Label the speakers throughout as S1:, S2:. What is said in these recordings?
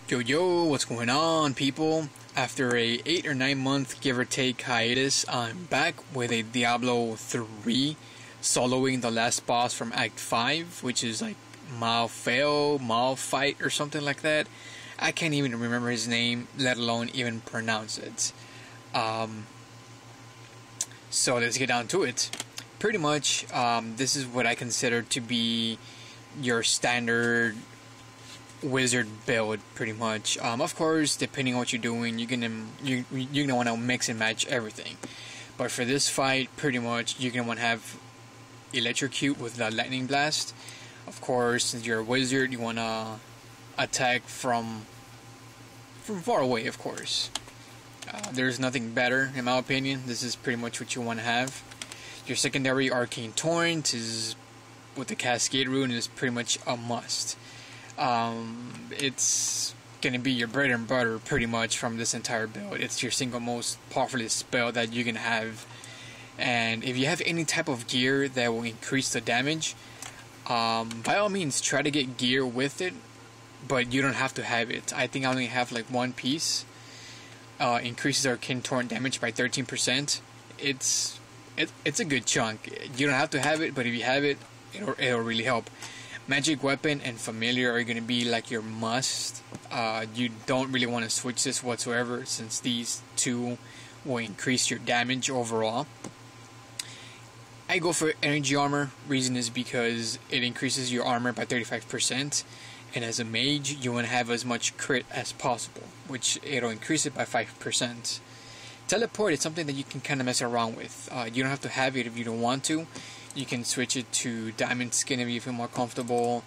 S1: Yo yo, what's going on, people? After a 8 or 9 month give or take hiatus, I'm back with a Diablo 3 soloing the last boss from Act 5, which is like Malthael or something like that. I can't even remember his name, let alone even pronounce it. So let's get down to it. Pretty much, this is what I consider to be your standard wizard build, pretty much. Of course, depending on what you're doing, you're gonna want to mix and match everything. But for this fight, pretty much you're gonna want to have Electrocute with the lightning blast. Of course, since you're a wizard, you want to attack from far away. Of course, there's nothing better in my opinion. This is pretty much what you want to have. Your secondary Arcane Torrent is with the Cascade rune is pretty much a must. It's gonna be your bread and butter pretty much from this entire build. It's your single most powerful spell that you can have, and if you have any type of gear that will increase the damage, by all means try to get gear with it, but you don't have to have it. I think I only have like one piece. Increases Arcane Torrent damage by 13%. It's a good chunk. You don't have to have it, but if you have it, it'll really help. Magic Weapon and Familiar are going to be like your must. You don't really want to switch this whatsoever, since these two will increase your damage overall. I go for Energy Armor. Reason is because it increases your armor by 35%, and as a mage you want to have as much crit as possible, which it'll increase it by 5%. Teleport is something that you can kind of mess around with. You don't have to have it if you don't want to. You can switch it to Diamond Skin if you feel more comfortable.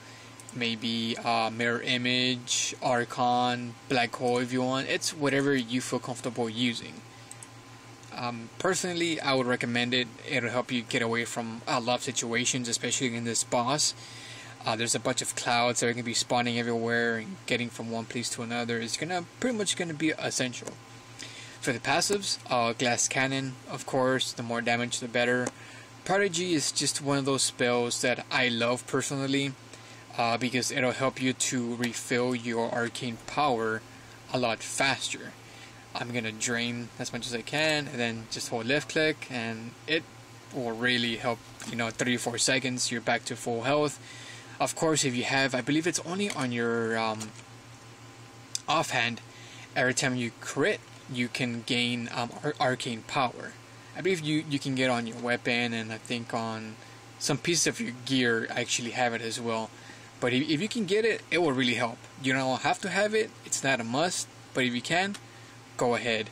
S1: Maybe Mirror Image, Arcane, Black Hole if you want. It's whatever you feel comfortable using. Personally, I would recommend it. It'll help you get away from a lot of situations, especially in this boss. There's a bunch of clouds that are going to be spawning everywhere, and getting from one place to another is pretty much going to be essential. For the passives, Glass Cannon, of course, the more damage the better. Prodigy is just one of those spells that I love personally, because it'll help you to refill your arcane power a lot faster. I'm gonna drain as much as I can, and then just hold left click, and it will really help. 3 or 4 seconds, you're back to full health. Of course, if you have, I believe it's only on your offhand, every time you crit, you can gain arcane power. I believe you can get on your weapon, and I think on some pieces of your gear actually have it as well. But if you can get it, it will really help. You don't have to have it, it's not a must, but if you can, go ahead.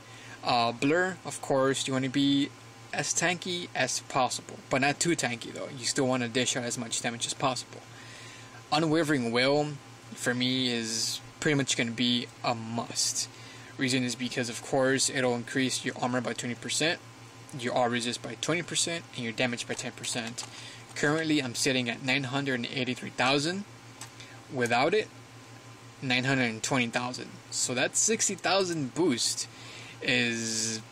S1: Blur, of course, you want to be as tanky as possible, but not too tanky though. You still want to dish out as much damage as possible. Unwavering Will, for me, is pretty much going to be a must. Reason is because, of course, it'll increase your armor by 20%, your R resist by 20%, and your damage by 10%. Currently, I'm sitting at 983,000. Without it, 920,000. So that 60,000 boost is,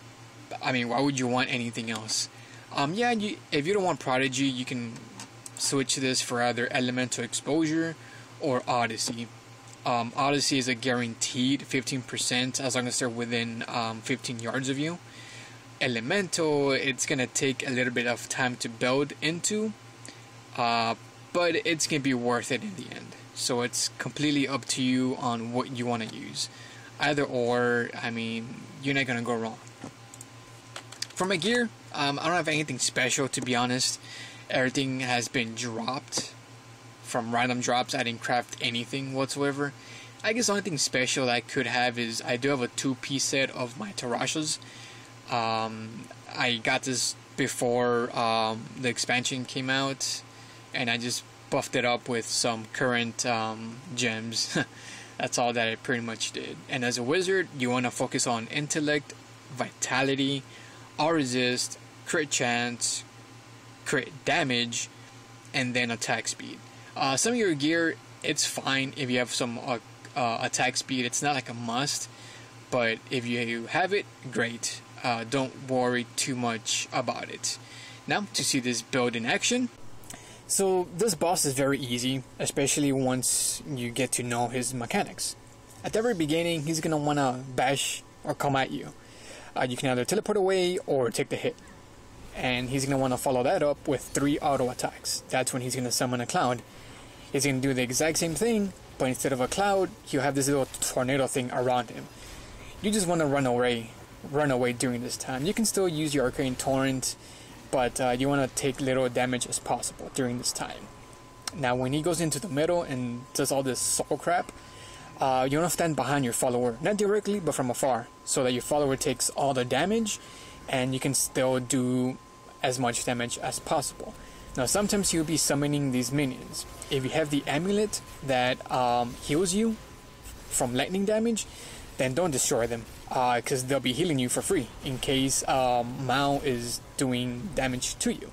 S1: why would you want anything else? If you don't want Prodigy, you can switch this for either Elemental Exposure or Odyssey. Odyssey is a guaranteed 15% as long as they're within 15 yards of you. Elemental, it's gonna take a little bit of time to build into, but it's gonna be worth it in the end. So it's completely up to you on what you want to use. Either or, you're not gonna go wrong. For my gear, I don't have anything special, to be honest. Everything has been dropped from random drops. I didn't craft anything whatsoever. I guess the only thing special that I could have is I do have a 2-piece set of my Tarashas. I got this before the expansion came out, and I just buffed it up with some current gems. That's all that I pretty much did. And as a wizard, you want to focus on intellect, vitality, R resist, crit chance, crit damage, and then attack speed. Some of your gear, it's fine if you have some attack speed. It's not like a must, but if you have it, great. Don't worry too much about it. Now, to see this build in action. So this boss is very easy, especially once you get to know his mechanics. At the very beginning, he's going to want to bash or come at you. You can either teleport away or take the hit. And he's going to want to follow that up with 3 auto attacks. That's when he's going to summon a cloud. He's going to do the exact same thing, but instead of a cloud, he'll have this little tornado thing around him. You just want to run away during this time. You can still use your Arcane Torrent, but you want to take little damage as possible during this time. Now when he goes into the middle and does all this soul crap, you want to stand behind your follower, not directly but from afar, so that your follower takes all the damage and you can still do as much damage as possible. Now sometimes you'll be summoning these minions. If you have the amulet that heals you from lightning damage, then don't destroy them, because they'll be healing you for free in case Mao is doing damage to you.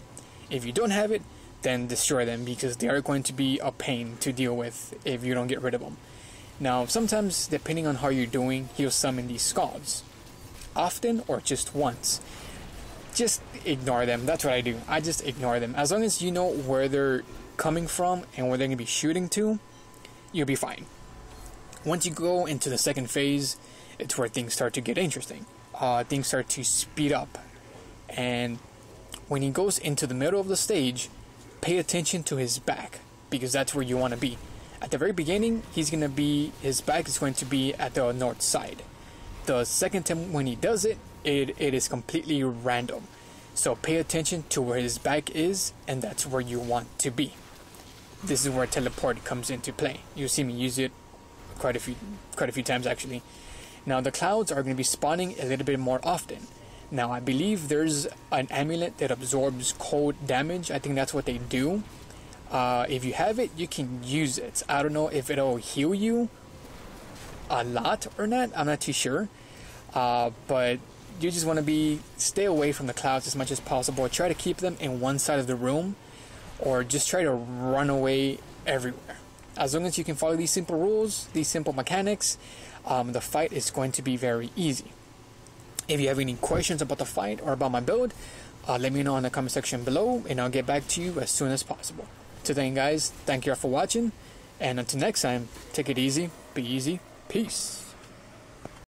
S1: If you don't have it, then destroy them, because they are going to be a pain to deal with if you don't get rid of them. Now sometimes, depending on how you're doing, he'll summon these scalds. Often or just once. Just ignore them. That's what I do. I just ignore them. As long as you know where they're coming from and where they're going to be shooting to, you'll be fine. Once you go into the second phase, it's where things start to get interesting. Things start to speed up. And when he goes into the middle of the stage, pay attention to his back, because that's where you want to be. At the very beginning, his back is going to be at the north side. The second time when he does it, it is completely random. So pay attention to where his back is, and that's where you want to be. This is where teleport comes into play. You see me use it quite a few times actually. Now the clouds are going to be spawning a little bit more often. Now I believe there's an amulet that absorbs cold damage. I think that's what they do. If you have it, you can use it. I don't know if it'll heal you a lot or not. I'm not too sure. But you just want to stay away from the clouds as much as possible. Try to keep them in one side of the room, or just try to run away everywhere. As long as you can follow these simple rules, these simple mechanics, the fight is going to be very easy. If you have any questions about the fight or about my build, let me know in the comment section below, and I'll get back to you as soon as possible. So then guys, thank you all for watching, and until next time, take it easy, be easy, peace.